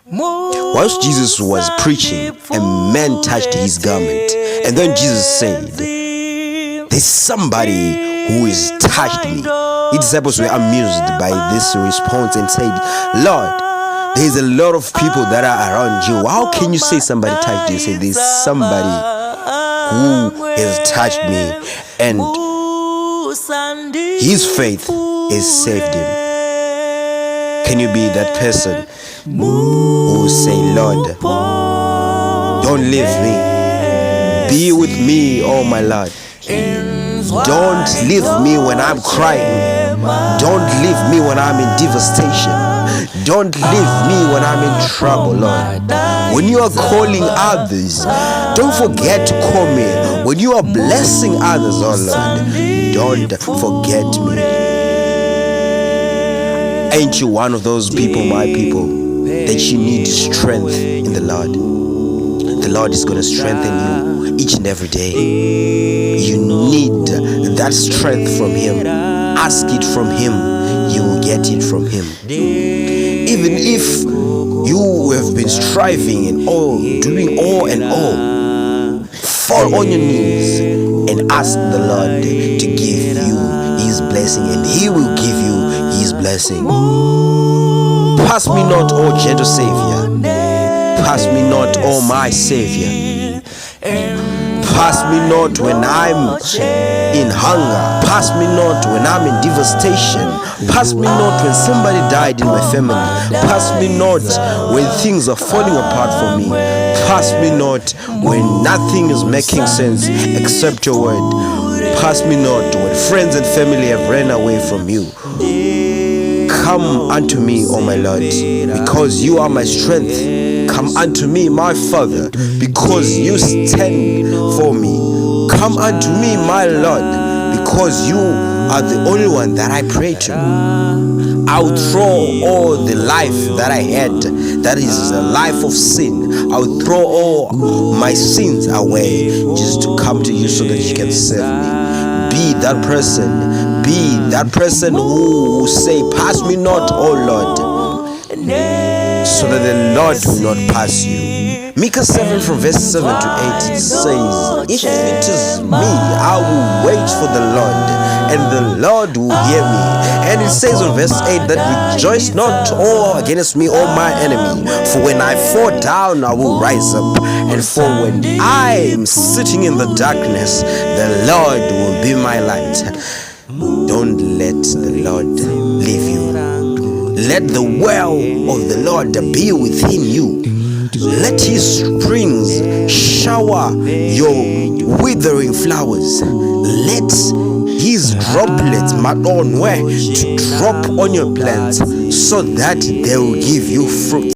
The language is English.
Whilst Jesus was preaching, a man touched his garment, and then Jesus said, "There's somebody who has touched me." His disciples were amused by this response and said, "Lord, there's a lot of people that are around you. How can you say somebody touched you?" He said, "There's somebody who has touched me, and his faith has saved him." Can you be that person who say, "Lord, don't leave me. Be with me, oh my Lord. Don't leave me when I'm crying. Don't leave me when I'm in devastation. Don't leave me when I'm in trouble, Lord. When you are calling others, don't forget to call me. When you are blessing others, oh Lord, don't forget me." Ain't you one of those people, my people, that you need strength in the Lord? The Lord is going to strengthen you each and every day. You need that strength from Him. Ask it from Him. You will get it from Him. Even if you have been striving and all, doing all and all, fall on your knees and ask the Lord to give you His blessing, and He will give you His blessing. Pass me not, O gentle Savior. Pass me not, O my Savior. Pass me not when I'm in hunger. Pass me not when I'm in devastation. Pass me not when somebody died in my family. Pass me not when things are falling apart for me. Pass me not when nothing is making sense except your word. Pass me not when friends and family have ran away from you. Come unto me, O my Lord, because you are my strength. Come unto me, my Father, because you stand for me. Come unto me, my Lord, because you are the only one that I pray to. I'll throw all the life that I had, that is a life of sin. I'll throw all my sins away just to come to you so that you can save me. Be that person. Be that person who will say, "Pass me not, O Lord," so that the Lord will not pass you. Micah 7 from verse 7 to 8 says, "If it is me, I will wait for the Lord, and the Lord will hear me." And it says on verse 8 that, "Rejoice not all against me, O my enemy, for when I fall down, I will rise up. And for when I am sitting in the darkness, the Lord will be my light." Don't let the Lord leave you. Let the well of the Lord be within you. Let His springs shower your withering flowers. Let His droplets, to drop on your plants, so that they will give you fruit.